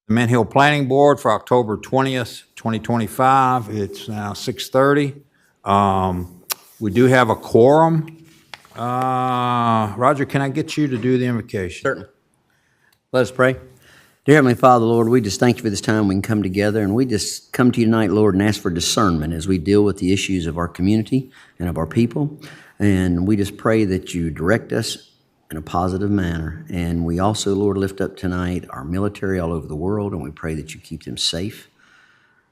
the Mint Hill Planning Board for October 20th, 2025. It's now 6:30. We do have a quorum. Roger, can I get you to do the invocation? Certainly. Let us pray. Dear Heavenly Father, Lord, we just thank you for this time we can come together, and we just come to you tonight, Lord, and ask for discernment as we deal with the issues of our community and of our people. And we just pray that you direct us in a positive manner. And we also, Lord, lift up tonight our military all over the world, and we pray that you keep them safe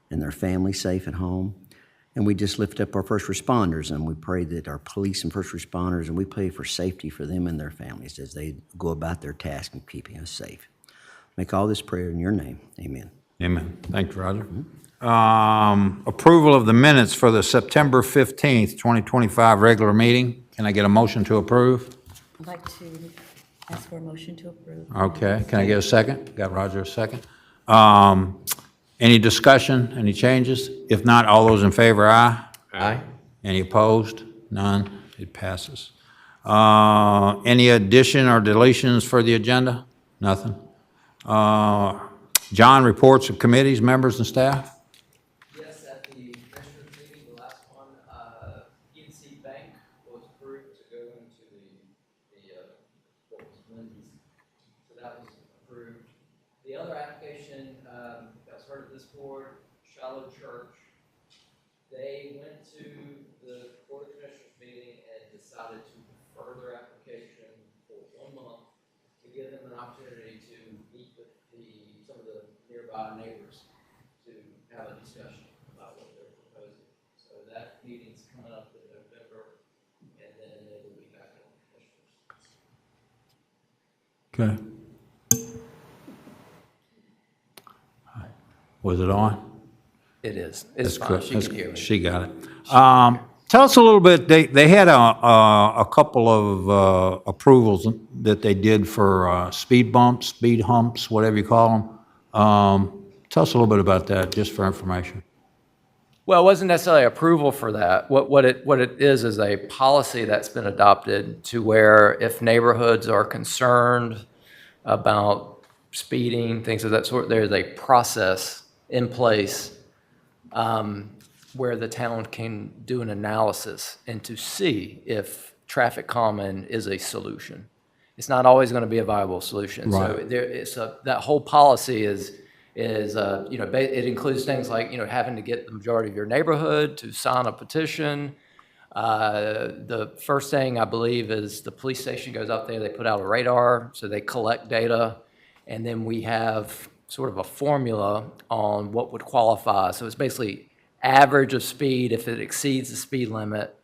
and their families safe at home. And we just lift up our first responders, and we pray that our police and first responders, and we pray for safety for them and their families as they go about their task of keeping us safe. Make all this prayer in your name. Amen. Amen. Thank you, Roger. Approval of the minutes for the September 15th, 2025 regular meeting. Can I get a motion to approve? I'd like to ask for a motion to approve. Okay. Can I get a second? Got Roger a second. Any discussion, any changes? If not, all those in favor, aye? Aye. Any opposed? None. It passes. Any addition or deletions for the agenda? Nothing. John, reports of committees, members, and staff? Yes, at the commissioners meeting, the last one, PNC Bank was approved to go into what was Wendy's. So that was approved. The other application, that was heard at this board, Shiloh Church, they went to the Board of Commissioners meeting and decided to defer their application for 1 month to give them an opportunity to meet with some of the nearby neighbors to have a discussion about what they're proposing. So that meeting's coming up in November, and then they will be back on the commissioners. Okay. Was it on? It is. It's That's fine. good. She can hear me. She got it. Tell us a little bit, they had a couple of approvals that they did for speed bumps, speed humps, whatever you call them. Tell us a little bit about that, just for information. Well, it wasn't necessarily approval for that. What it is a policy that's been adopted to where if neighborhoods are concerned about speeding, things of that sort, there's a process in place where the town can do an analysis and to see if traffic calming is a solution. It's not always going to be a viable solution. Right. So that whole policy is it includes things like, having to get the majority of your neighborhood to sign a petition. The first thing I believe is the police station goes out there, they put out a radar, so they collect data, and then we have sort of a formula on what would qualify. So it's basically average of speed if it exceeds the speed limit,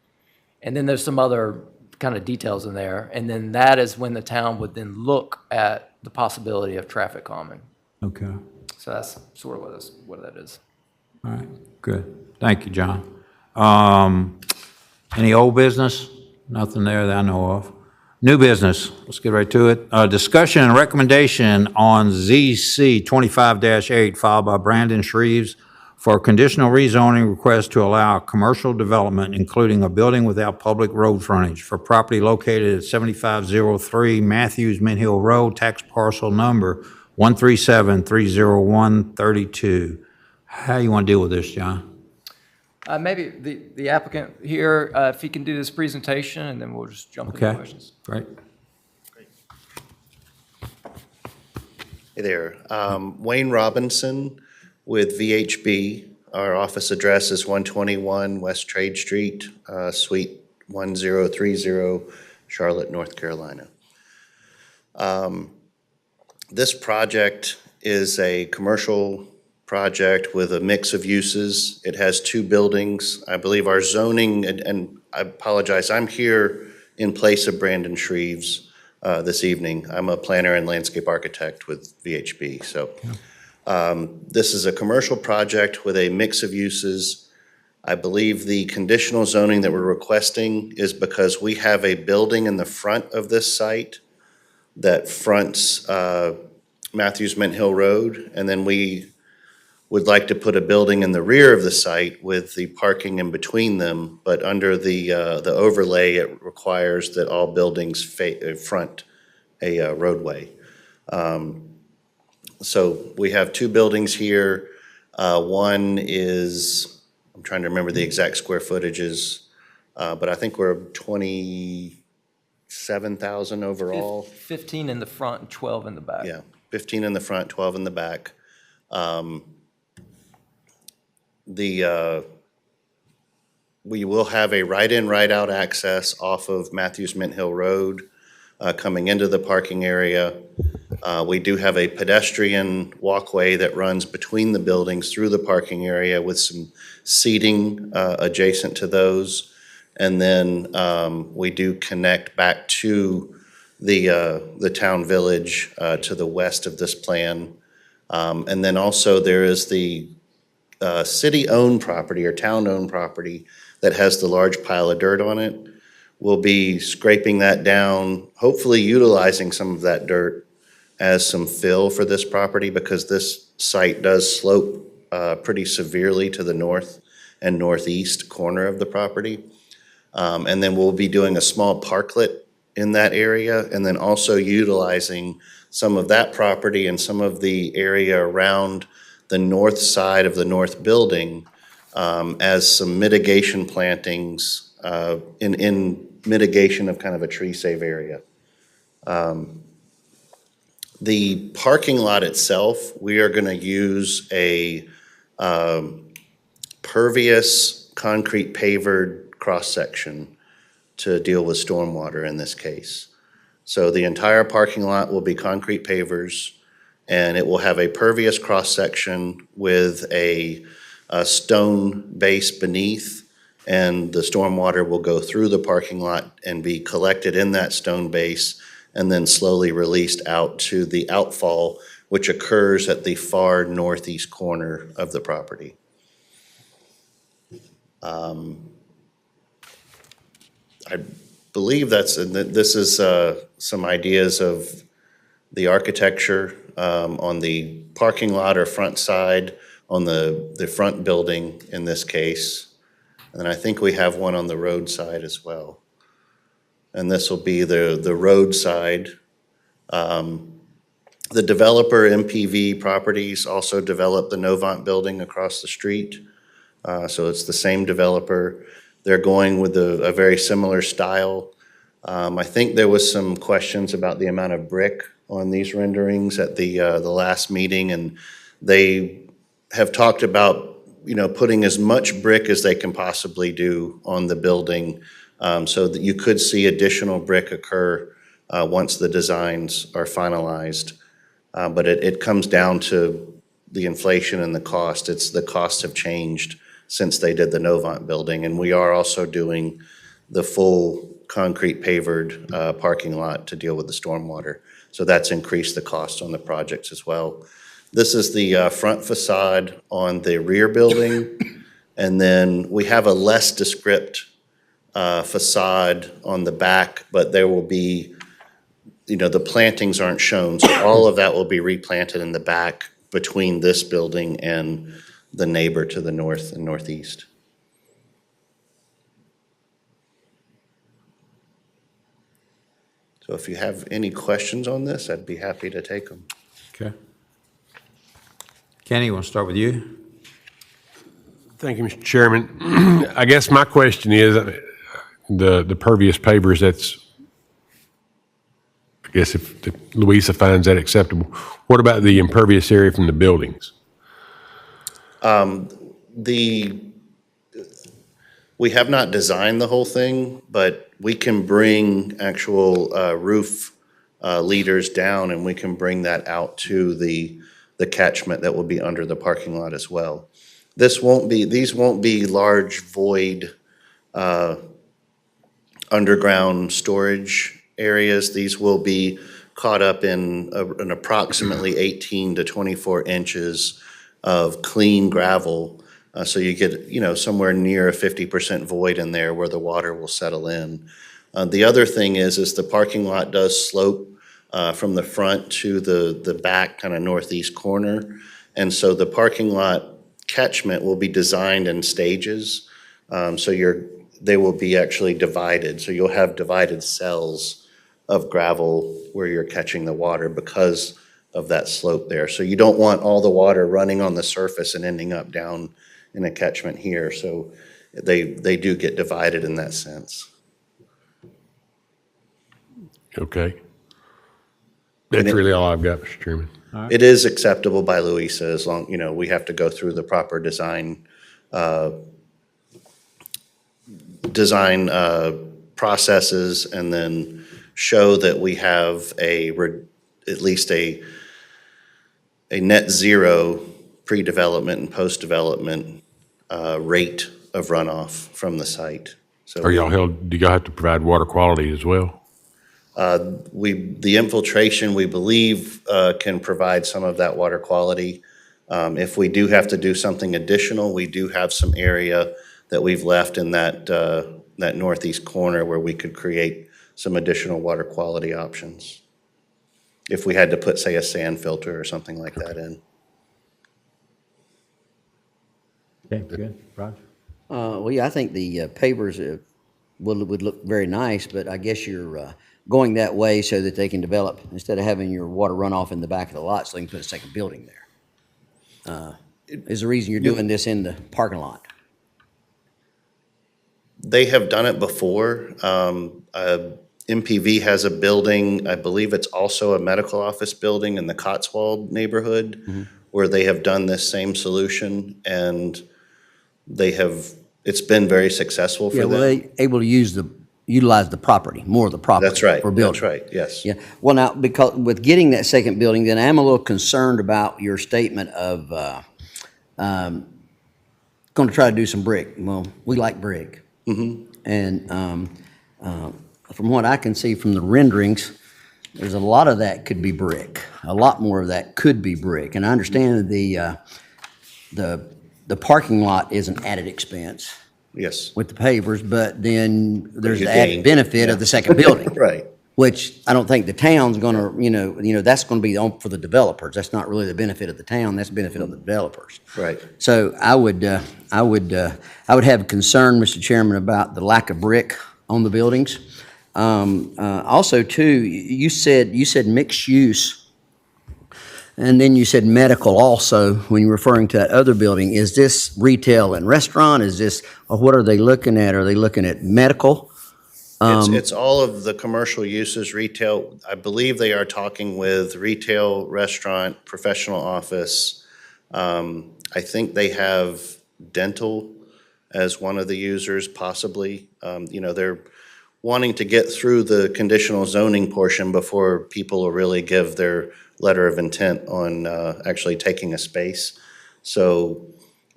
and then there's some other kind of details in there, and then that is when the town would then look at the possibility of traffic calming. Okay. So that's sort of what that is. All right, good. Thank you, John. Any old business? Nothing there that I know of. New business, let's get right to it. Discussion and recommendation on ZC 25-8 filed by Brandon Shreves for a conditional rezoning request to allow commercial development, including a building without public road frontage for property located at 7503 Matthews Mint Hill Road, tax parcel number 137-301-32. How you want to deal with this, John? Maybe the applicant here, if he can do this presentation, and then we'll just jump into questions. Great. Hey there, Wayne Robinson with VHB. Our office address is 121 West Trade Street, Suite 1030, Charlotte, North Carolina. This project is a commercial project with a mix of uses. It has 2 buildings. I believe our zoning, and I apologize, I'm here in place of Brandon Shreves this evening. I'm a planner and landscape architect with VHB. So this is a commercial project with a mix of uses. I believe the conditional zoning that we're requesting is because we have a building in the front of this site that fronts Matthews Mint Hill Road, and then we would like to put a building in the rear of the site with the parking in between them, but under the overlay, it requires that all buildings front a roadway. So we have two buildings here. One is, I'm trying to remember the exact square footages, but I think we're 27,000 overall. 15 in the front and 12 in the back. Yeah, 15 in the front, 12 in the back. We will have a right-in, right-out access off of Matthews Mint Hill Road coming into the parking area. We do have a pedestrian walkway that runs between the buildings through the parking area with some seating adjacent to those. And then we do connect back to the town village to the west of this plan. And then also there is the city-owned property or town-owned property that has the large pile of dirt on it. We'll be scraping that down, hopefully utilizing some of that dirt as some fill for this property because this site does slope pretty severely to the north and northeast corner of the property. And then we'll be doing a small parklet in that area and then also utilizing some of that property and some of the area around the north side of the north building as some mitigation plantings in mitigation of kind of a tree save area. The parking lot itself, we are going to use a pervious concrete pavered cross-section to deal with stormwater in this case. So the entire parking lot will be concrete pavers, and it will have a pervious cross-section with a stone base beneath, and the stormwater will go through the parking lot and be collected in that stone base and then slowly released out to the outfall, which occurs at the far northeast corner of the property. I believe this is some ideas of the architecture on the parking lot or front side, on the front building in this case. And I think we have one on the road side as well. And this will be the road side. The developer MPV Properties also developed the Novant building across the street. So it's the same developer. They're going with a very similar style. I think there was some questions about the amount of brick on these renderings at the last meeting, and they have talked about putting as much brick as they can possibly do on the building, so that you could see additional brick occur once the designs are finalized. But it comes down to the inflation and the cost. The costs have changed since they did the Novant building, and we are also doing the full concrete pavered parking lot to deal with the stormwater. So that's increased the cost on the projects as well. This is the front facade on the rear building, and then we have a less descript facade on the back, but there will be, the plantings aren't shown, so all of that will be replanted in the back between this building and the neighbor to the north and northeast. So if you have any questions on this, I'd be happy to take them. Okay. Kenny, you want to start with you? Thank you, Mr. Chairman. I guess my question is, the pervious pavers, that's, I guess if Louisa finds that acceptable, what about the impervious area from the buildings? We have not designed the whole thing, but we can bring actual roof leaders down, and we can bring that out to the catchment that will be under the parking lot as well. These won't be large void underground storage areas. These will be caught up in an approximately 18 to 24 inches of clean gravel. So you get, somewhere near a 50% void in there where the water will settle in. The other thing is the parking lot does slope from the front to the back kind of northeast corner. And so the parking lot catchment will be designed in stages. So they will be actually divided. So you'll have divided cells of gravel where you're catching the water because of that slope there. So you don't want all the water running on the surface and ending up down in a catchment here. So they do get divided in that sense. Okay. That's really all I've got, Mr. Chairman. It is acceptable by Louisa as long, we have to go through the proper design processes and then show that we have at least a net zero pre-development and post-development rate of runoff from the site. So Do y'all have to provide water quality as well? the infiltration, we believe, can provide some of that water quality. If we do have to do something additional, we do have some area that we've left in that northeast corner where we could create some additional water quality options. If we had to put, say, a sand filter or something like that in. Okay, good. Roger? Well, yeah, I think the pavers would look very nice, but I guess you're going that way so that they can develop, instead of having your water run off in the back of the lot, so they can put a second building there. Is the reason you're doing this in the parking lot? They have done it before. MPV has a building, I believe it's also a medical office building in the Cotswold neighborhood, where they have done this same solution, and it's been very successful for Yeah, them. well, they able to utilize the property, more of the property. That's right, For building. that's right, yes. Yeah, well, now, because with getting that second building, then I'm a little concerned about your statement of, going to try to do some brick. Well, we like brick. And from what I can see from the renderings, there's a lot of that could be brick. A lot more of that could be brick. And I understand that the parking lot is an added expense Yes, with the pavers, but then there's you the added gain, benefit of the second building. right, Which I don't think the town's gonna, that's gonna be for the developers. That's not really the benefit of the town, that's the benefit of the developers. right. So I would have concern, Mr. Chairman, about the lack of brick on the buildings. Also too, you said mixed use, and then you said medical also when you're referring to that other building. Is this retail and restaurant? Or what are they looking at? Are they looking at medical? It's all of the commercial uses, retail. I believe they are talking with retail, restaurant, professional office. I think they have dental as one of the users possibly. They're wanting to get through the conditional zoning portion before people will really give their letter of intent on actually taking a space. So,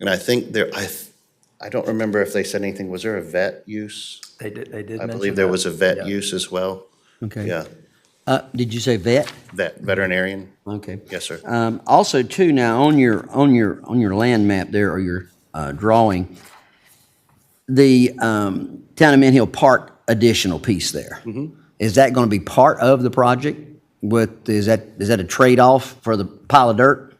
and I think I don't remember if they said anything. Was there a vet use? They did I mention believe there that. was a vet Yeah. use as well. Okay. Yeah, Did you say vet? veterinarian. Okay. Yes, sir. Also, too, now on your land map there, or your drawing, the Town of Mint Hill Park additional piece there, is that going to be part of the project? Is that a trade-off for the pile of dirt?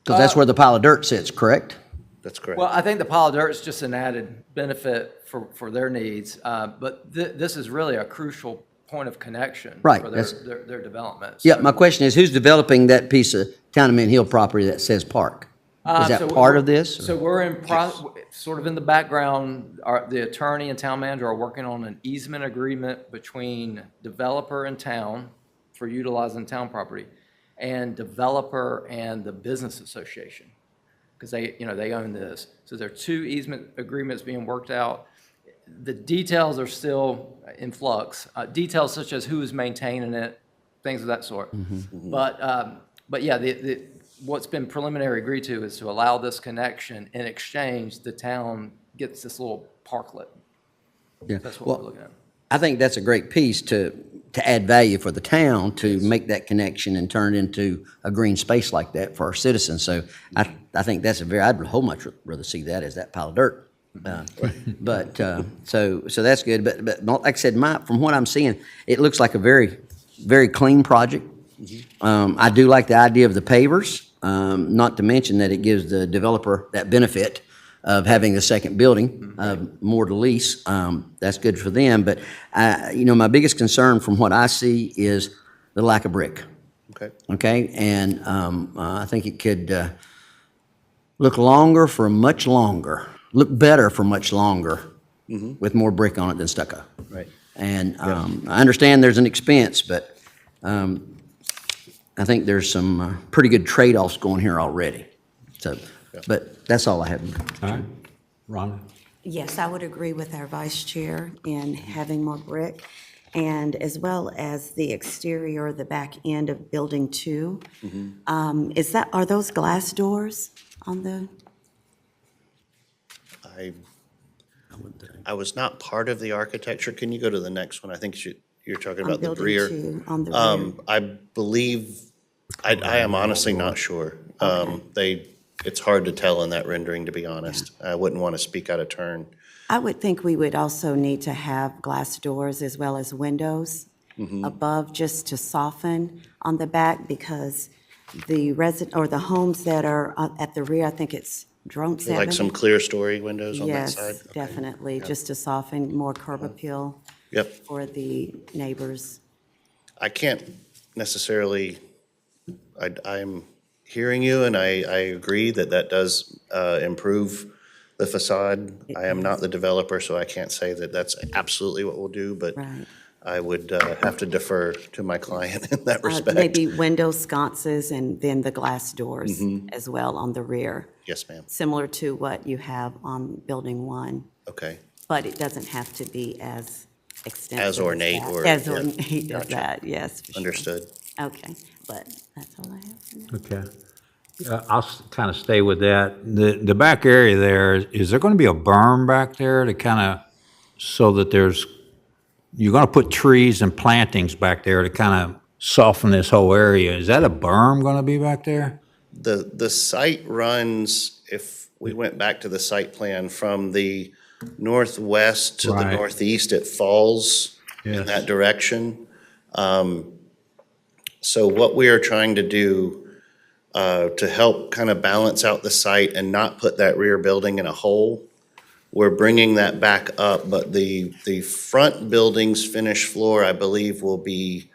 Because that's where the pile of dirt sits, correct? That's correct. Well, I think the pile of dirt is just an added benefit for their needs, but this is really a crucial point of connection Right, for that's- their development. Yeah, So- my question is, who's developing that piece of Town of Mint Hill property that says park? Is that So part we're- of this? So we're sort of in the background, the attorney and town manager are working on an easement agreement between developer and town for utilizing town property, and developer and the business association, because they own this. So there are two easement agreements being worked out. The details are still in flux. Details such as who is maintaining it, things of that sort. But yeah, what's been preliminary agreed to is to allow this connection. In exchange, the town gets this little parklet. Yeah. That's what Well, we're looking at. I think that's a great piece to add value for the town, to make that connection and turn it into a green space like that for our citizens. So I think that's I'd whole much rather see that as that pile of dirt. So that's good. But like I said, from what I'm seeing, it looks like a very, very clean project. I do like the idea of the pavers, not to mention that it gives the developer that benefit of having a second building, more to lease. That's good for them. But, my biggest concern from what I see is the lack of brick. Okay. Okay, and I think it could look longer for much longer, look better for much longer with more brick on it than stucco. Right. And I understand there's an expense, but I think there's some pretty good trade-offs going here already. So, but that's all I have. All right. Rhonda? Yes, I would agree with our vice chair in having more brick, and as well as the exterior, the back end of Building 2. Are those glass doors on the, I was not part of the architecture. Can you go to the next one? I think you're talking on about the Building rear. 2, on the rear? I believe, I am honestly not sure. It's hard to tell in that rendering, to be honest. I wouldn't want to speak out of turn. I would think we would also need to have glass doors as well as windows above, just to soften on the back, because the the homes that are at the rear, I think it's Drone 7. Like some clear story windows on that side? Yes, Okay. definitely, just to soften, more curb appeal Yep. for the neighbors. I can't necessarily, I'm hearing you, and I agree that that does improve the facade. I am not the developer, so I can't say that that's absolutely what we'll do, but Right. I would have to defer to my client in that respect. Maybe window sconces and then the glass doors as well on the rear, Yes, ma'am. similar to what you have on Building 1, Okay. but it doesn't have to be as extensive. As ornate that. or- As yeah, ornate as gotcha. that, yes. for sure. Understood. Okay, but that's all I have for now. Okay. I'll kind of stay with that. The back area there, is there going to be a berm back there to kind of, so that you're going to put trees and plantings back there to kind of soften this whole area? Is that a berm going to be back there? The site runs, if we went back to the site plan, from the northwest to the Right. northeast, it falls in Yes. that direction. So what we are trying to do to help kind of balance out the site and not put that rear building in a hole, we're bringing that back up, but the front building's finished floor, I believe, will be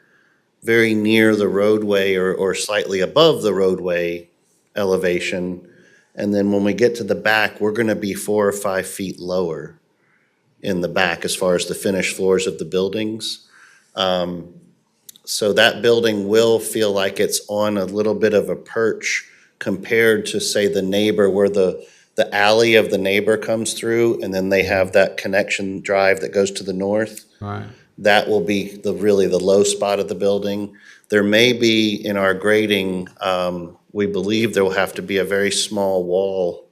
very near the roadway or slightly above the roadway elevation. And then when we get to the back, we're gonna be 4 or 5 feet lower in the back as far as the finished floors of the buildings. So that building will feel like it's on a little bit of a perch compared to, say, the neighbor, where the alley of the neighbor comes through, and then they have that connection drive that goes to the north. Right. That will be really the low spot of the building. There may be, in our grading, we believe there will have to be a very small wall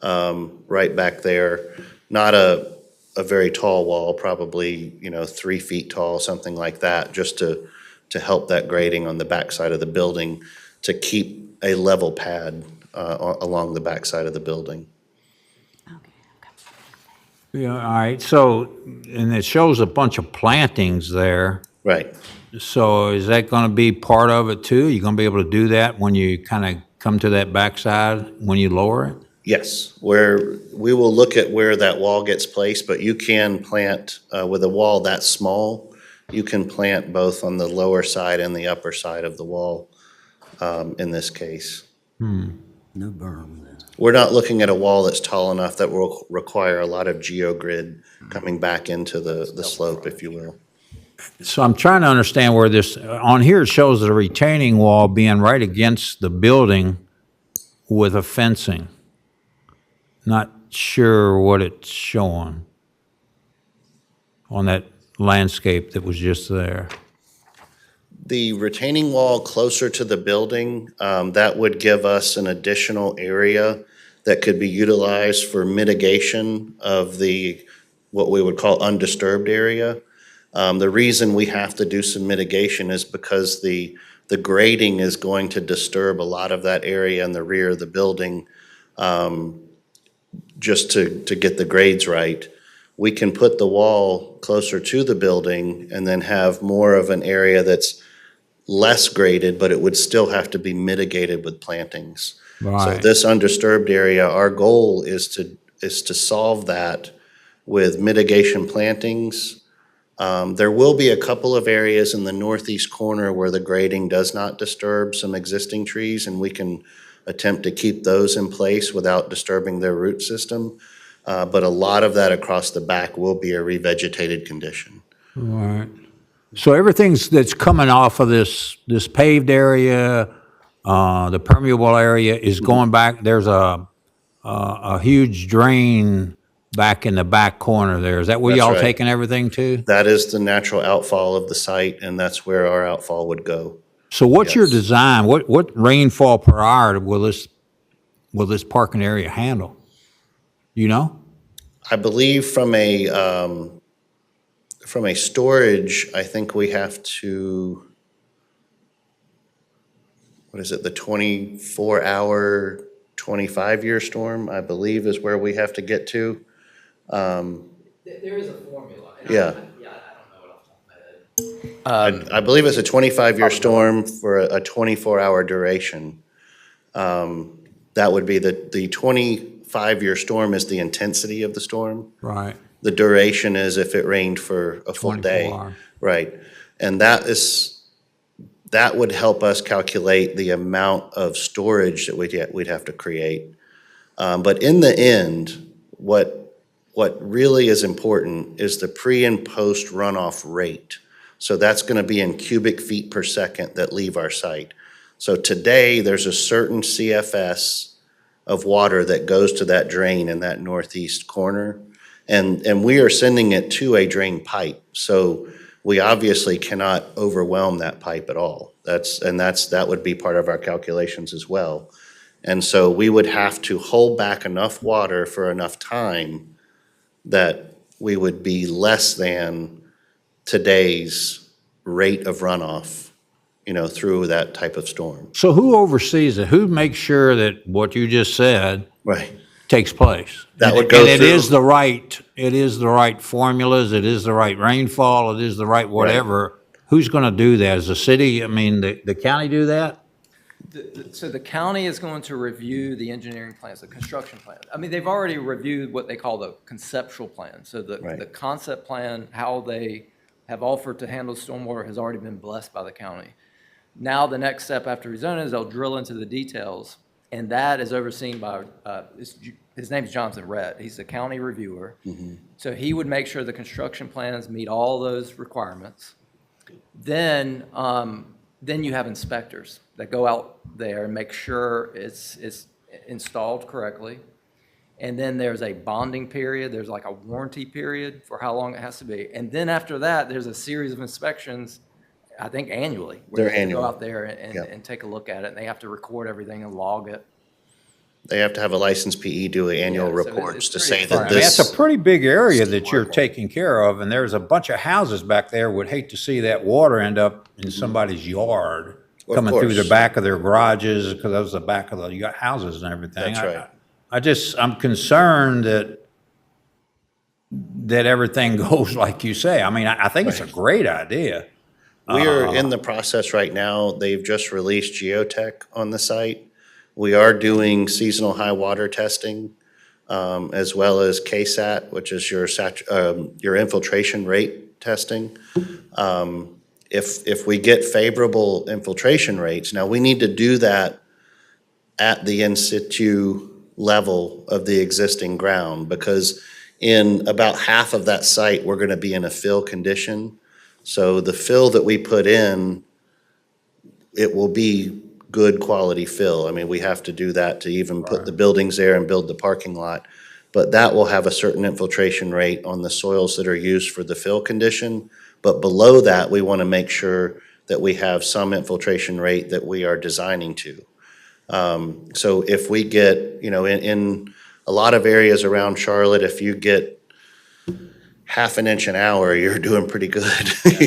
right back there. Not a very tall wall, probably, 3 feet tall, something like that, just to help that grading on the backside of the building, to keep a level pad along the backside of the building. Yeah, all right. So, and it shows a bunch of plantings there. Right. So is that going to be part of it too? You're going to be able to do that when you kind of come to that backside, when you lower it? Yes, where we will look at where that wall gets placed, but you can plant, with a wall that small, you can plant both on the lower side and the upper side of the wall, in this case. No berm then. We're not looking at a wall that's tall enough that will require a lot of geogrid coming back into the slope, if you will. So I'm trying to understand where this, on here it shows the retaining wall being right against the building with a fencing. Not sure what it's showing on that landscape that was just there. The retaining wall closer to the building, that would give us an additional area that could be utilized for mitigation of what we would call undisturbed area. The reason we have to do some mitigation is because the grading is going to disturb a lot of that area in the rear of the building, just to get the grades right. We can put the wall closer to the building and then have more of an area that's less graded, but it would still have to be mitigated with plantings. So Right. this undisturbed area, our goal is to solve that with mitigation plantings, There will be a couple of areas in the northeast corner where the grading does not disturb some existing trees, and we can attempt to keep those in place without disturbing their root system. But a lot of that across the back will be a revegetated condition. Right. So everything's that's coming off of this paved area, the permeable area is going back, there's a huge drain back in the back corner there. Is that where That's y'all right. taking everything to? That is the natural outfall of the site, and that's where our outfall would go. So what's your Yes. design? What rainfall per hour will this parking area handle? You know? I believe from a storage, I think we have to, what is it, the 24-hour, 25-year storm, I believe is where we have to get to. There is a formula. and Yeah. I don't know it off the top of my head. I believe it's a 25-year storm for a 24-hour duration. That would be the 25-year storm is the intensity of the storm. Right. The duration is if it rained for a full 24 day. hour. Right. And that would help us calculate the amount of storage that we'd have to create. But in the end, what really is important is the pre and post runoff rate. So that's going to be in cubic feet per second that leave our site. So today, there's a certain CFS of water that goes to that drain in that northeast corner. And we are sending it to a drain pipe. So we obviously cannot overwhelm that pipe at all. That would be part of our calculations as well. And so we would have to hold back enough water for enough time that we would be less than today's rate of runoff, through that type of storm. So who oversees it? Who makes sure that what you just said Right. takes place? That would go And it through- is the right formulas, it is the right rainfall, it is the right whatever. Who's going to do that? Is the city, I mean, the county do that? So the county is going to review the engineering plans, the construction plan. I mean, they've already reviewed what they call the conceptual plan. So Right. the concept plan, how they have offered to handle stormwater has already been blessed by the county. Now, the next step after rezoning is they'll drill into the details, and that is overseen by, his name's Johnson Rhett. He's the county reviewer. So he would make sure the construction plans meet all those requirements. Then you have inspectors that go out there and make sure it's installed correctly. And then there's a bonding period, there's like a warranty period for how long it has to be. And then after that, there's a series of inspections, I think annually. where They're they annual. Go out there Yep. and take a look at it, and they have to record everything and log it. They have to have a licensed PE do annual Yeah, so reports to it's say pretty that I mean, that's this. a pretty big area that you're taking care of, and there's a bunch of houses back there. Would hate to see that water end up in somebody's yard, Of coming through the course. back of their garages, because that was the back of the, you got houses and everything. That's right. I'm concerned that everything goes like you say. I mean, I think it's a great idea. We are in the process right now. They've just released geotech on the site. We are doing seasonal high water testing, as well as KSAT, which is your infiltration rate testing. If we get favorable infiltration rates, now we need to do that at the in situ level of the existing ground, because in about half of that site, we're going to be in a fill condition. So the fill that we put in, it will be good quality fill. I mean, we have to do that to even put the buildings there and build the parking lot. But that will have a certain infiltration rate on the soils that are used for the fill condition. But below that, we want to make sure that we have some infiltration rate that we are designing to. So if we get, in a lot of areas around Charlotte, if you get half an inch an hour, you're doing pretty good,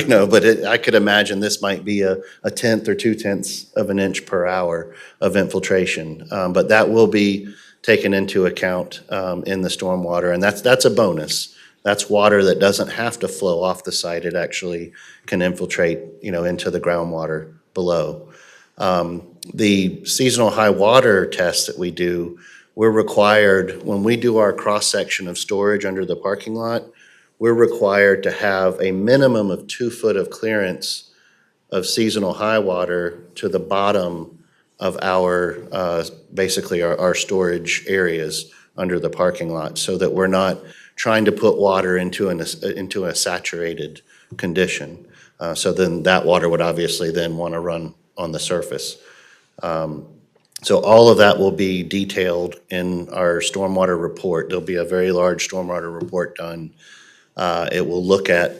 but I could imagine this might be a tenth or 2/10 of an inch per hour of infiltration. But that will be taken into account in the stormwater, and that's a bonus. That's water that doesn't have to flow off the site. It actually can infiltrate, into the groundwater below. The seasonal high water test that we do, we're required, when we do our cross-section of storage under the parking lot, we're required to have a minimum of 2 foot of clearance of seasonal high water to the bottom of our, basically our storage areas under the parking lot, so that we're not trying to put water into a saturated condition. So then that water would obviously then want to run on the surface. So all of that will be detailed in our stormwater report. There'll be a very large stormwater report done. It will look at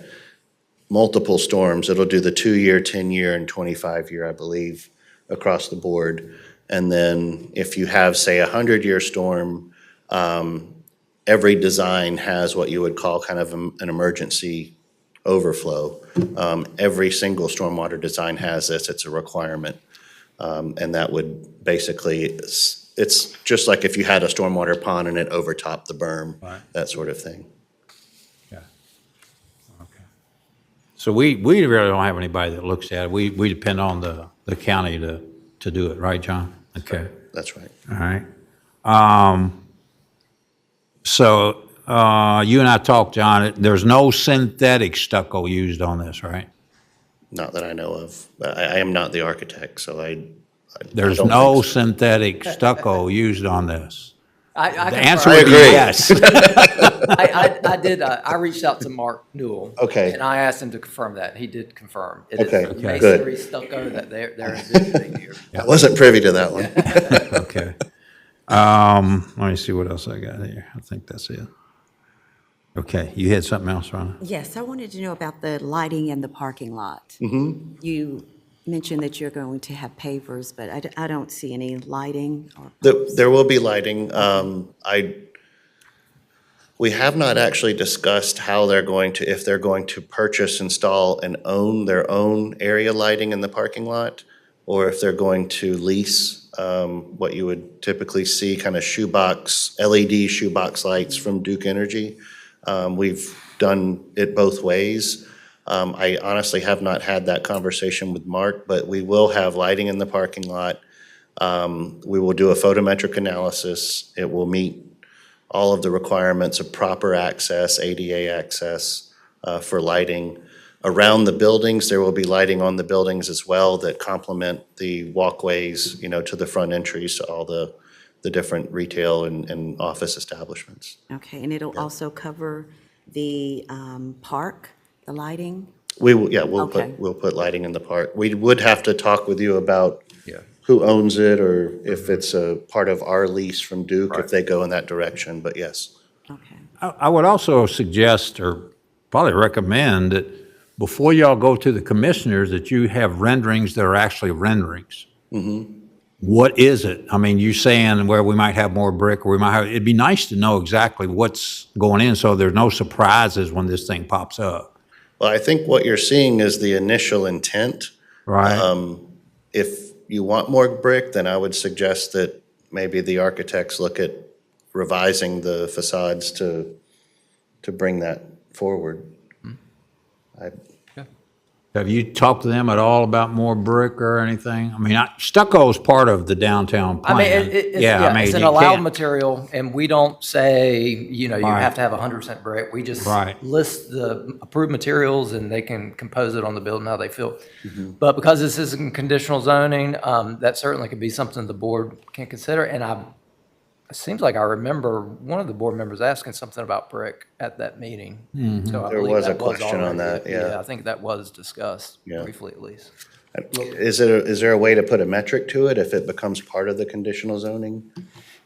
multiple storms. It'll do the 2-year, 10-year, and 25-year, I believe, across the board. And then if you have, say, a 100-year storm, every design has what you would call kind of an emergency overflow. Every single stormwater design has this. It's a requirement. And that would basically, it's just like if you had a stormwater pond and it overtopped the berm, that sort of thing. So we really don't have anybody that looks at it. We depend on the county to do it, right, John? Okay, That's right. all right. So you and I talked, John, there's no synthetic stucco used on this, right? Not that I know of. I am not the architect, so I There's don't no think so. synthetic stucco used on this. I The confirm. answer I would be agree. yes. I did, I reached out to Mark Newell. Okay. And I asked him to confirm that. He did confirm. It Okay, is okay. masonry stucco that they're envisioning here. I wasn't privy to that one. Okay. Let me see what else I got here. I think that's it. Okay, you had something else, Rhonda? Yes, I wanted to know about the lighting in the parking lot. You mentioned that you're going to have pavers, but I don't see any lighting or. There will be lighting. We have not actually discussed how they're going to, if they're going to purchase, install, and own their own area lighting in the parking lot, or if they're going to lease what you would typically see, kind of shoebox, LED shoebox lights from Duke Energy. We've done it both ways. I honestly have not had that conversation with Mark, but we will have lighting in the parking lot. We will do a photometric analysis. It will meet all of the requirements of proper access, ADA access for lighting. Around the buildings, there will be lighting on the buildings as well that complement the walkways, to the front entries, to all the different retail and office establishments. Okay, and it'll also cover the park, the lighting? We will, yeah, we'll Okay. put lighting in the park. We would have to talk with you about who owns it, or if it's a part of our lease from Duke, if they go in that direction, but yes. Okay. I would also suggest, or probably recommend, that before y'all go to the commissioners, that you have renderings that are actually renderings. What is it? I mean, you saying where we might have more brick, or we might have, it'd be nice to know exactly what's going in, so there's no surprises when this thing pops up. Well, I think what you're seeing is the initial intent. Right? If you want more brick, then I would suggest that maybe the architects look at revising the facades to bring that forward. Have you talked to them at all about more brick or anything? I mean, stucco is part of the downtown I plan. mean, it's, Yeah, I mean, it's an you allowed can't- material, and we don't say, you Right. have to have 100% brick. We just Right. list the approved materials, and they can compose it on the building how they feel. Mm-hmm. But because this isn't conditional zoning, that certainly could be something the board can consider. And it seems like I remember one of the board members asking something about brick at that meeting. Mm-hmm. So I There believe was that a question on already- that, yeah. I think that was discussed Yeah. briefly at least. Is there a way to put a metric to it if it becomes part of the conditional zoning?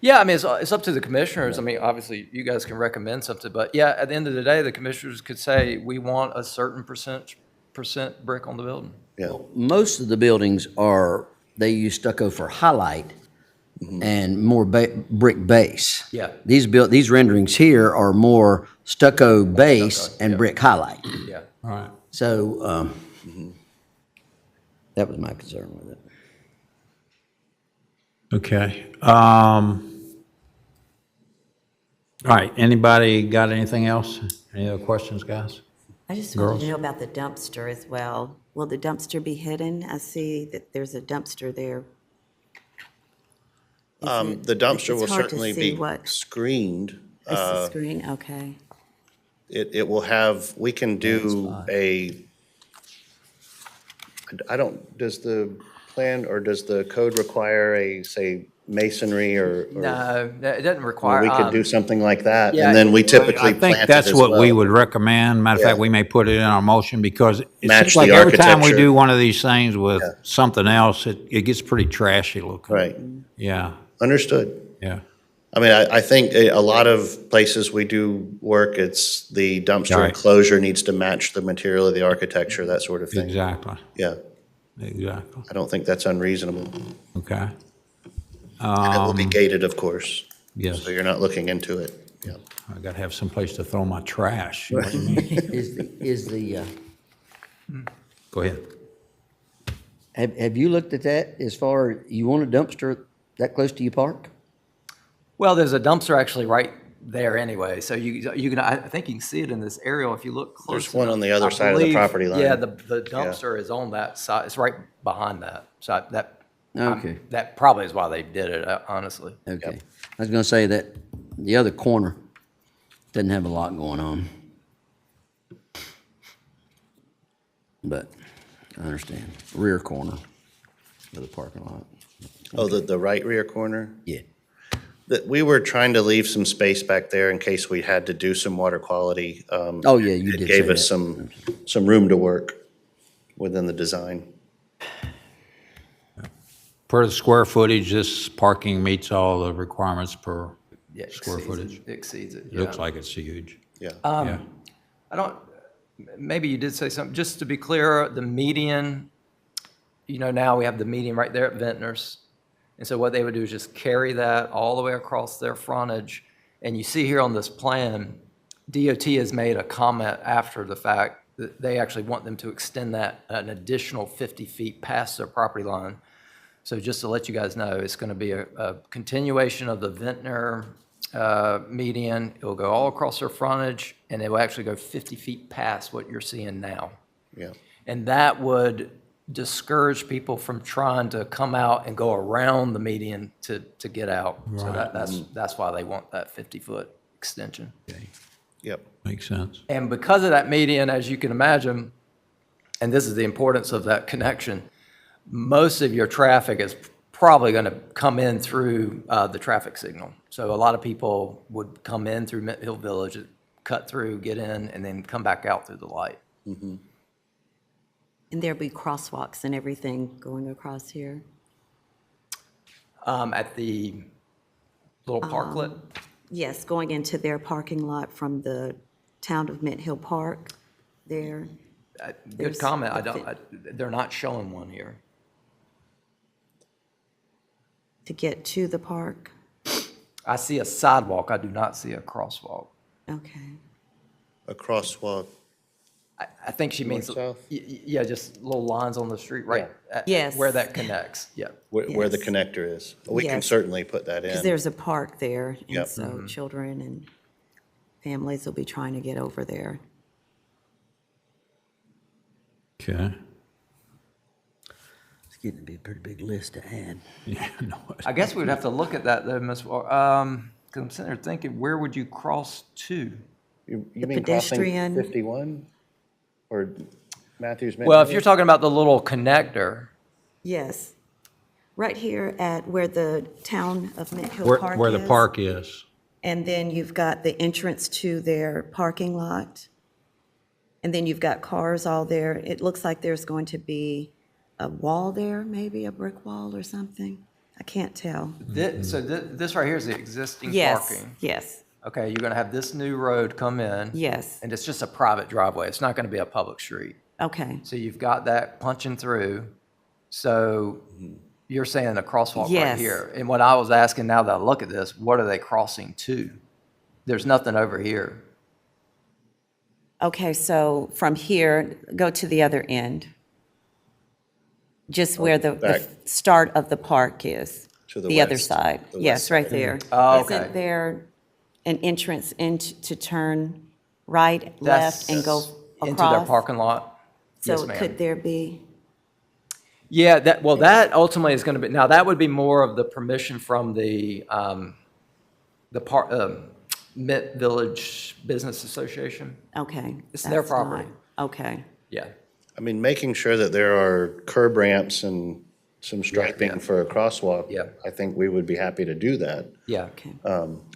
Yeah, I mean, it's up to the commissioners. I mean, obviously, you guys can recommend something, but yeah, at the end of the day, the commissioners could say, we want a certain percent brick on the building. Yeah. Most of the buildings they use stucco for highlight and more brick base. Yeah. These renderings here are more stucco base and yeah. brick highlight. Yeah. All right. So, that was my concern with it. Okay. All right, anybody got anything else? Any other questions, guys? I just wanted Girls? to know about the dumpster as well. Will the dumpster be hidden? I see that there's a dumpster there. The dumpster it's will hard to certainly see be what- screened. It's the screen, okay. it will have, we can do does the plan or does the code require a, say, masonry or? No, it doesn't Or require. we could do something like that, yeah, and then we typically I plant think it that's as what we well. would recommend. Matter of fact, Yeah. we may put it in our motion because it Match seems like the every time we architecture. do one of these things with something else, it gets pretty trashy looking. Right, Yeah, understood. yeah. I mean, I think a lot of places we do work, it's the dumpster Right. enclosure needs to match the material of the architecture, that sort of thing. Exactly, Yeah, exactly. I don't think that's unreasonable. Okay. And it will be gated, of course. Yes. So you're not looking into it. Yeah. I gotta have someplace to throw my trash. You know what I mean? Go ahead. Have you looked at that as far, you want a dumpster that close to your park? Well, there's a dumpster actually right there anyway, so you can, I think you can see it in this aerial if you look close. There's one enough. on the other I side of the believe- property line. Yeah, the dumpster is on that side, it's right behind that, so that. Okay. That probably is why they did it, honestly. Okay. I was gonna say that the other corner doesn't have a lot going on. But I understand. Rear corner of the parking lot. Oh, the right rear corner? Yeah. That, we were trying to leave some space back there in case we had to do some water quality. Oh, yeah, you did It say gave us that. some room to work within the design. Per the square footage, this parking meets all the requirements per Yeah, square exceeds it- footage. Exceeds it, Looks yeah. like it's huge. Yeah. Yeah. I don't, maybe you did say something, just to be clear, the median, now we have the median right there at Ventnor's. And so what they would do is just carry that all the way across their frontage. And you see here on this plan, DOT has made a comment after the fact that they actually want them to extend that an additional 50 feet past their property line. So just to let you guys know, it's going to be a continuation of the Ventnor median. It will go all across their frontage, and it will actually go 50 feet past what you're seeing now. Yeah. And that would discourage people from trying to come out and go around the median to get out. So that's why they want that 50-foot extension. Yep. Makes sense. And because of that median, as you can imagine, and this is the importance of that connection, most of your traffic is probably going to come in through the traffic signal. So a lot of people would come in through Mint Hill Village, cut through, get in, and then come back out through the light. And there'll be crosswalks and everything going across here. At the little parklet, Yes, going into their parking lot from the town of Mint Hill Park there. good there's comment. the They're not showing one here. To get to the park. I see a sidewalk. I do not see a crosswalk. Okay. A crosswalk. I think she means, North-south? yeah, just little lines on the street, right? Yes. Where that connects, yeah. Where the Yes. connector is. We can Yes. certainly put that Because in. there's a park there, and Yep. so children and families will be trying to get over there. Okay. It's getting to be a pretty big list to add. Yeah, no, I guess we would have to look at that though, Ms. Because I'm sitting there thinking, where would you cross to? You The mean crossing pedestrian- 51? Or Matthews? Well, if you're talking about the little connector, Yes. Right here at where the town of Mint Hill Park is. where the park is. And then you've got the entrance to their parking lot. And then you've got cars all there. It looks like there's going to be a wall there, maybe a brick wall or something. I can't tell. so this right here is the existing Yes, parking. yes, Okay, you're going to have this new road come in. yes. And it's just a private driveway. It's not going to be a public street. Okay. So you've got that punching through. So you're saying a crosswalk right Yes. here. And what I was asking, now that I look at this, what are they crossing to? There's nothing over here. Okay, so from here, go to the other end. Just where the back. start of the park is. To the The other west, side. the Yes, west right side. there. Oh, okay. Isn't there an entrance to turn right, left, and go across? Into their parking lot? Yes, So ma'am. could there be, Yeah, that ultimately is going to be, now that would be more of the permission from the Mint Village Business Association. Okay. It's their that's not- property. Okay, Yeah. I mean, making sure that there are curb ramps and some striping yeah. for a crosswalk. Yeah. I think we would be happy to do that. Yeah. okay.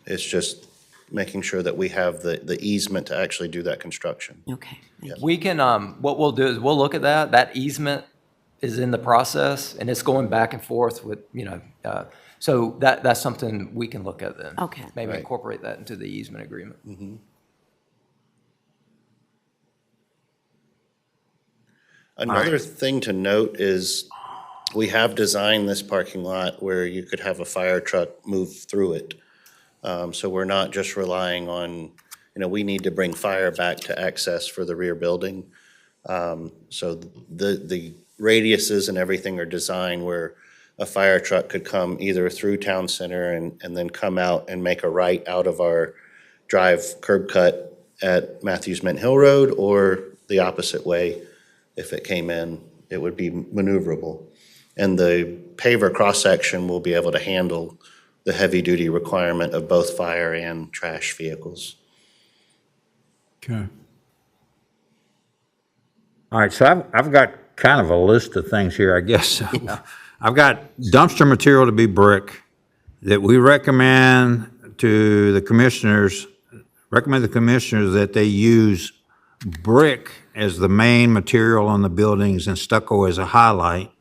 It's just making sure that we have the easement to actually do that construction. Okay, thank you. We can, what we'll do is we'll look at that. That easement is in the process and it's going back and forth with, so that's something we can look at then. Okay. Maybe Right. incorporate that into the easement agreement. Another thing to note is we have designed this parking lot where you could have a fire truck move through it. So we're not just relying on, we need to bring fire back to access for the rear building. So the radiuses and everything are designed where a fire truck could come either through town center and then come out and make a right out of our drive curb cut at Matthews Mint Hill Road, or the opposite way. If it came in, it would be maneuverable. And the paver cross-section will be able to handle the heavy-duty requirement of both fire and trash vehicles. Okay. All right, so I've got kind of a list of things here, I guess. I've got dumpster material to be brick, that we recommend the commissioners that they use brick as the main material on the buildings and stucco as a highlight.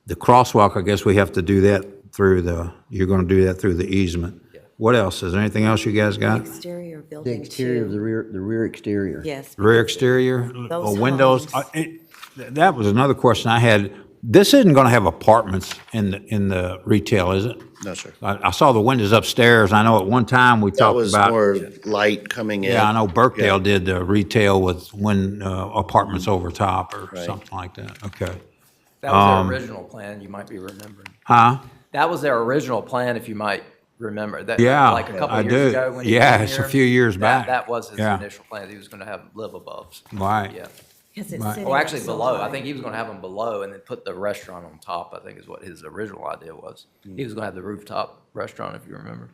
The crosswalk, I guess we have to do that you're gonna do that through the easement. What else? Is there anything else you guys got? Exterior The building exterior of two. the rear exterior. Yes. Rear exterior, Those or windows? homes. That was another question I had. This isn't gonna have apartments in the retail, is it? No, sir. I saw the windows upstairs. I know at one time we That talked was about. more light coming in. Yeah, I know Burkdale Yeah. did the retail with apartments over top or Right. something like that. Okay. That was their original plan, you might be remembering. Huh? That was their original plan, if you might remember. That, Yeah, like a couple I years do. ago when he Yeah, came it's a here, few years back. That was his Yeah. initial plan. He was going to have live aboves. Right. Yeah. Because it's Right. sitting Well, actually up so below. I high. think he was going to have them below and then put the restaurant on top, I think is what his original idea was. He was going to have the rooftop restaurant, if you remember.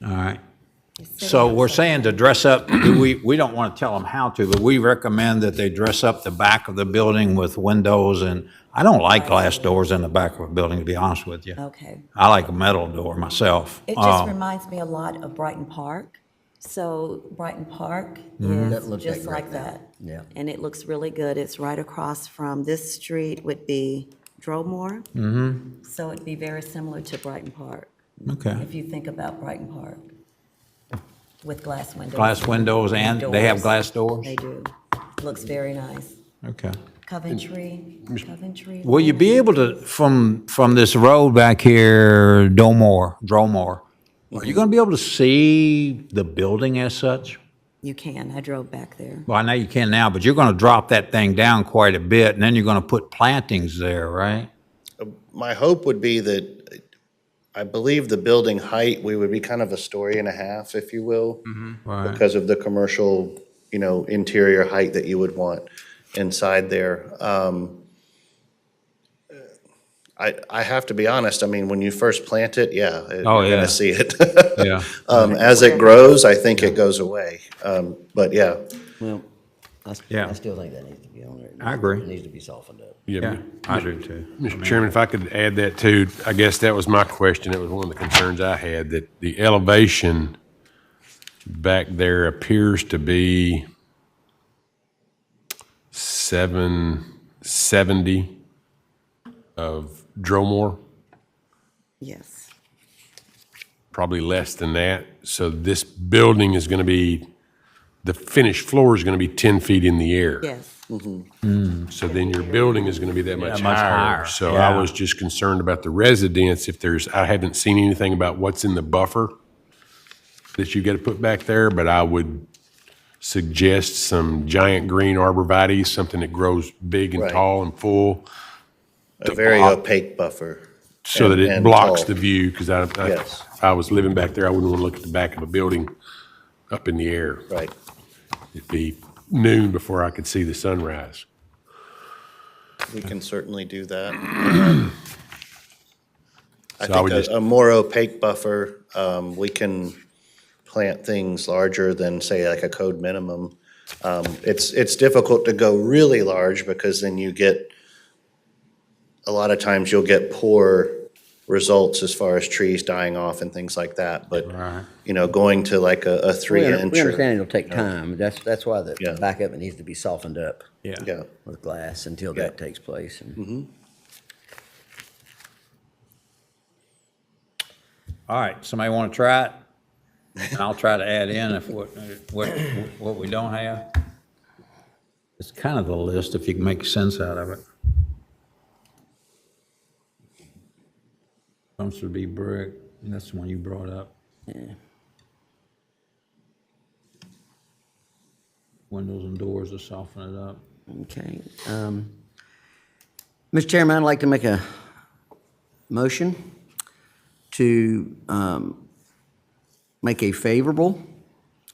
All right. It's sitting So up we're so saying to dress up, we don't want to tell them how to, but we recommend that they dress up the back of the building with windows, and I don't like glass doors in the back of a building, to be honest with you. Okay. I like a metal door myself. It just reminds me a lot of Brighton Park. So Brighton Park Mm-hmm. That is looks just like like right now. that. Yeah. And it looks really good. It's right across from this street would be Dromore. Mm-hmm. So it'd be very similar to Brighton Park, Okay. if you think about Brighton Park, with glass windows. Glass windows, and they have doors. glass doors? They do. Looks very nice. Okay. Coventry. Will you be able to, from this road back here, Dromore, are you going to be able to see the building as such? You can. I drove back there. Well, I know you can now, but you're going to drop that thing down quite a bit, and then you're going to put plantings there, right? My hope would be that, I believe the building height, we would be kind of a story and a half, if you will, Right. because of the commercial, interior height that you would want inside there. I have to be honest, I mean, when you first plant it, yeah, Oh, you're yeah. gonna see it. Yeah. As it grows, I think it goes away. But yeah, Well, Yeah. I still think that needs to be on there. I agree. It needs to be softened up. Yeah, I do too. Mr. Chairman, if I could add that too, I guess that was my question. It was one of the concerns I had, that the elevation back there appears to be 770 of Dromore, Yes. probably less than that. So this building is going to be, the finished floor is going to be 10 feet in the air. Yes. So then your building is going to be that much much higher. higher, So yeah. I was just concerned about the residents, if I haven't seen anything about what's in the buffer that you got to put back there, but I would suggest some giant green arborvitae, something that grows big and Right. tall and full, a very block- opaque buffer. so that it and blocks tall. the view, because Yes. if I was living back there, I wouldn't want to look at the back of a building up in the air. Right. It'd be noon before I could see the sunrise. We can certainly do that. I So I would think just, a more opaque buffer, we can plant things larger than, say, like a code minimum. It's difficult to go really large because then you get, a lot of times you'll get poor results as far as trees dying off and things like that. But, Right. going to like a 3 inch. We understand it'll take time. That's why the Yeah. back of it needs to be softened up Yeah. Yeah. with glass until that takes place. And All right, somebody want to try it? And I'll try to add in if what we don't have. It's kind of the list, if you can make sense out of it. Dumpster would be brick, and that's the one you brought up. Yeah. Windows and doors to soften it up. Okay. Mr. Chairman, I'd like to make a motion to make a favorable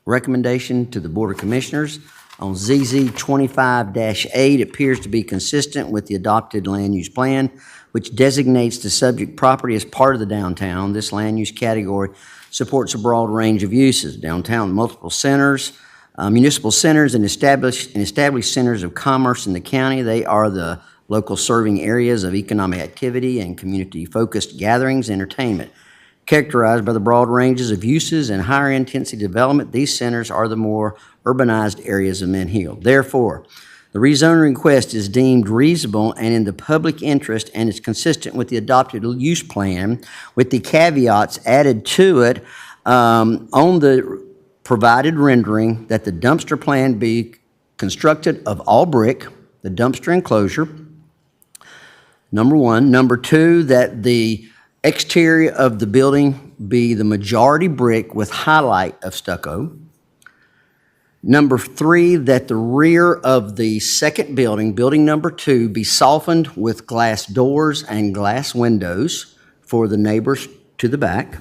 recommendation to the Board of Commissioners on ZZ 25-8. Appears to be consistent with the adopted land use plan, which designates the subject property as part of the downtown. This land use category supports a broad range of uses. Downtown, multiple centers, municipal centers, and established centers of commerce in the county. They are the local serving areas of economic activity and community-focused gatherings, entertainment. Characterized by the broad ranges of uses and higher intensity development, these centers are the more urbanized areas of Mint Hill. Therefore, the rezoning request is deemed reasonable and in the public interest and is consistent with the adopted use plan, with the caveats added to it on the provided rendering that the dumpster plan be constructed of all brick, the dumpster enclosure, number one. Number two, that the exterior of the building be the majority brick with highlight of stucco. Number three, that the rear of the second building, building number two, be softened with glass doors and glass windows for the neighbors to the back.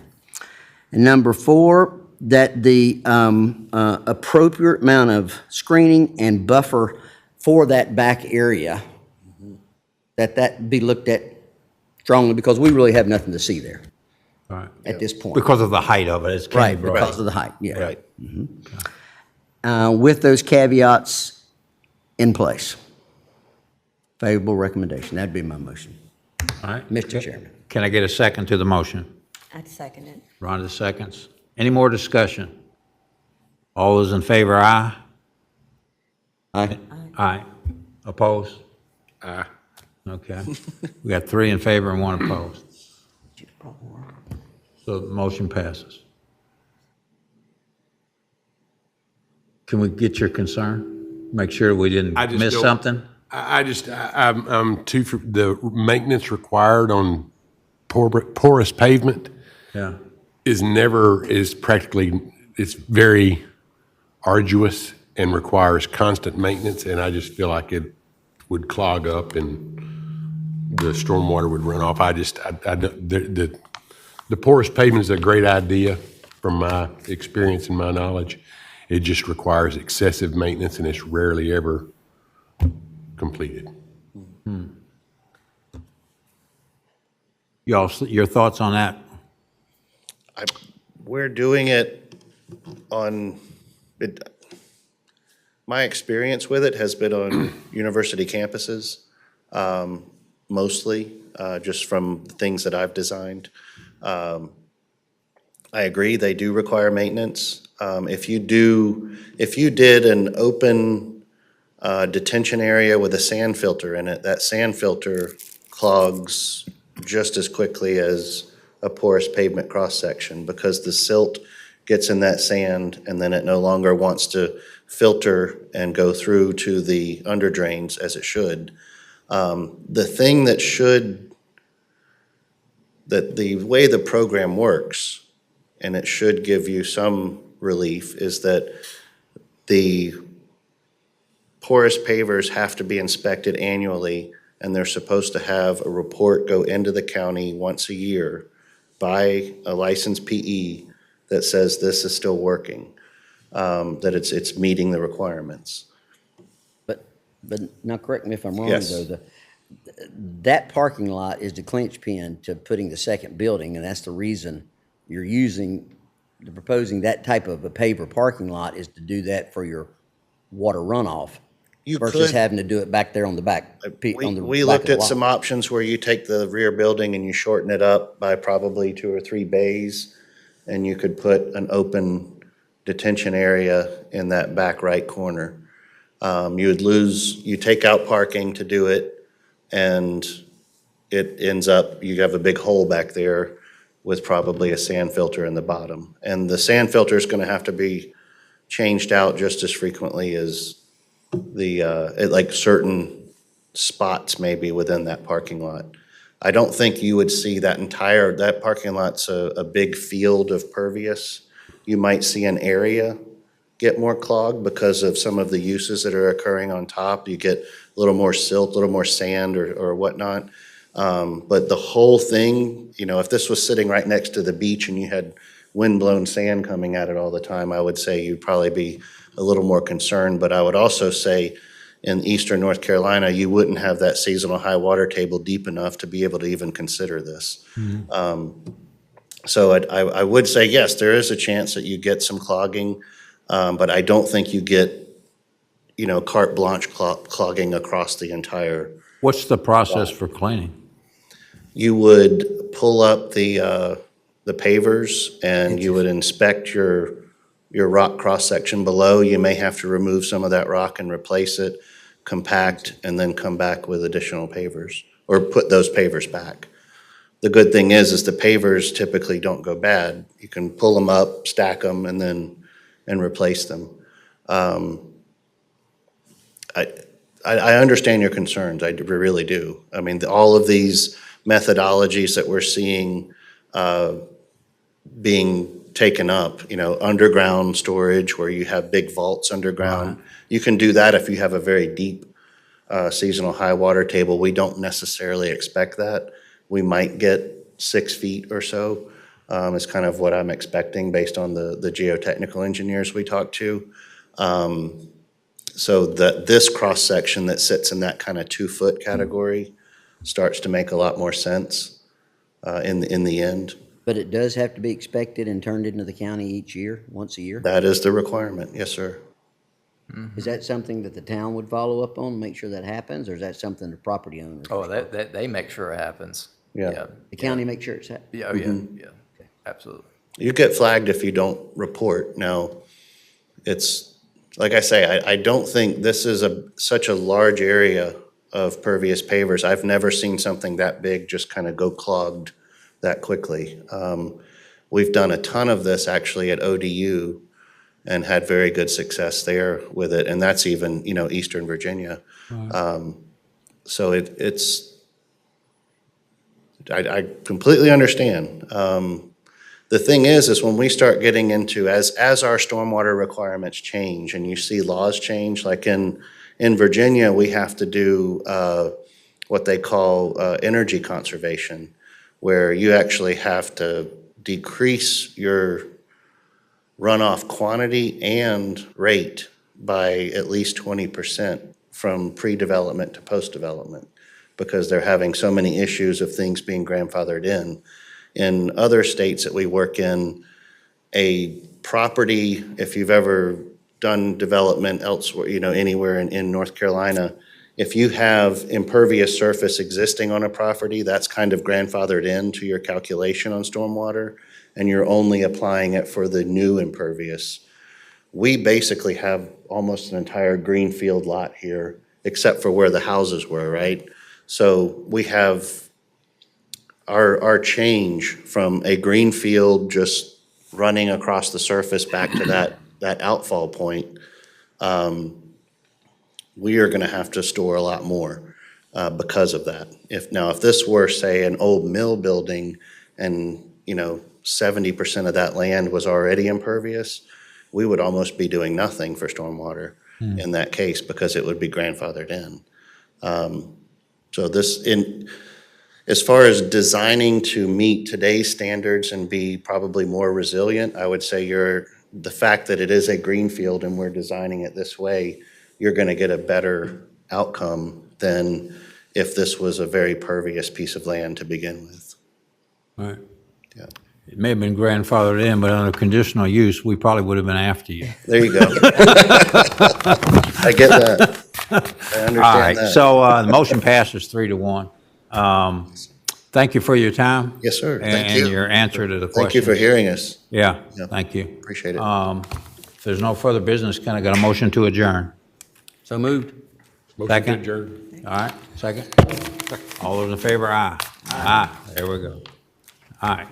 And number four, that the appropriate amount of screening and buffer for that back area, that be looked at strongly, because we really have nothing to see there All right. at this point. Because of the height of it, it's kind Right, of broad. because of the height, yeah. Right. With those caveats in place. Favorable recommendation, that'd be my motion. All right. Mr. Chairman. Can I get a second to the motion? I'd second it. Rhonda seconds. Any more discussion? All those in favor, aye? Aye. Aye. Opposed? Aye. Okay. We got 3 in favor and 1 opposed. So the motion passes. Can we get your concern? Make sure we didn't I just miss don't- something? I'm too, for the maintenance required on porous pavement Yeah. is practically, it's very arduous and requires constant maintenance, and I just feel like it would clog up and the stormwater would run off. The porous pavement is a great idea from my experience and my knowledge. It just requires excessive maintenance, and it's rarely ever completed. Y'all, your thoughts on that? We're doing it on, my experience with it has been on university campuses, mostly, just from the things that I've designed. I agree, they do require maintenance. If you did an open detention area with a sand filter in it, that sand filter clogs just as quickly as a porous pavement cross-section, because the silt gets in that sand and then it no longer wants to filter and go through to the under drains as it should. The thing that the way the program works, and it should give you some relief, is that the porous pavers have to be inspected annually, and they're supposed to have a report go into the county once a year by a licensed PE that says this is still working, that it's meeting the requirements. But now correct me if I'm wrong, Yes. though, that parking lot is the clinchpin to putting the second building, and that's the reason you're proposing that type of a paver parking lot is to do that for your water runoff You versus could- having to do it back there on the back. on the We back looked of the at lot. some options where you take the rear building and you shorten it up by probably 2 or 3 bays, and you could put an open detention area in that back right corner. You take out parking to do it, and it ends up, you have a big hole back there with probably a sand filter in the bottom. And the sand filter is gonna have to be changed out just as frequently as at like certain spots maybe within that parking lot. I don't think you would see that parking lot's a big field of pervious. You might see an area get more clogged because of some of the uses that are occurring on top. You get a little more silt, a little more sand or whatnot. But the whole thing, if this was sitting right next to the beach and you had wind-blown sand coming at it all the time, I would say you'd probably be a little more concerned. But I would also say in eastern North Carolina, you wouldn't have that seasonal high water table deep enough to be able to even consider this. So I would say, yes, there is a chance that you get some clogging, but I don't think you get, carte blanche clogging across the entire. What's the process for cleaning? You would pull up the pavers and you would inspect your rock cross-section below. You may have to remove some of that rock and replace it, compact, and then come back with additional pavers, or put those pavers back. The good thing is the pavers typically don't go bad. You can pull them up, stack them, and replace them. I understand your concerns, I really do. I mean, all of these methodologies that we're seeing being taken up, underground storage where you have big vaults underground. You can do that if you have a very deep seasonal high water table. We don't necessarily expect that. We might get 6 feet or so, is kind of what I'm expecting based on the geotechnical engineers we talked to. So this cross-section that sits in that kind of 2-foot category starts to make a lot more sense in the end. But it does have to be inspected and turned into the county each year, once a year? That is the requirement, yes, sir. Is that something that the town would follow up on, make sure that happens, or is that something the property owners? Oh, they make sure it happens. Yeah. The county makes sure it's happening? Yeah, oh, yeah, absolutely. You get flagged if you don't report. Now, it's, like I say, I don't think this is such a large area of pervious pavers. I've never seen something that big just kind of go clogged that quickly. We've done a ton of this actually at ODU and had very good success there with it, and that's even, Eastern Virginia. So I completely understand. The thing is when we start getting into, as our stormwater requirements change and you see laws change, like in Virginia, we have to do what they call energy conservation, where you actually have to decrease your runoff quantity and rate by at least 20% from pre-development to post-development, because they're having so many issues of things being grandfathered in. In other states that we work in, a property, if you've ever done development elsewhere, anywhere in North Carolina, if you have impervious surface existing on a property, that's kind of grandfathered into your calculation on stormwater, and you're only applying it for the new impervious. We basically have almost an entire greenfield lot here, except for where the houses were, right? So we have our change from a green field just running across the surface back to that outfall point. We are gonna have to store a lot more because of that. If this were, say, an old mill building and, 70% of that land was already impervious, we would almost be doing nothing for stormwater in that case because it would be grandfathered in. So as far as designing to meet today's standards and be probably more resilient, I would say the fact that it is a greenfield and we're designing it this way, you're gonna get a better outcome than if this was a very pervious piece of land to begin with. Right. Yeah. It may have been grandfathered in, but under conditional use, we probably would have been after you. There you go. I get that. I understand All right, that. so the motion passes 3-1. Thank you for your time. Yes, sir. Thank And you. your answer to the question. Thank you for hearing us. Yeah, Yeah. thank you. Appreciate it. If there's no further business, can I get a motion to adjourn? So moved. Motion to Second. adjourn. All right, second? All those in favor, aye. Aye, there we go. All right.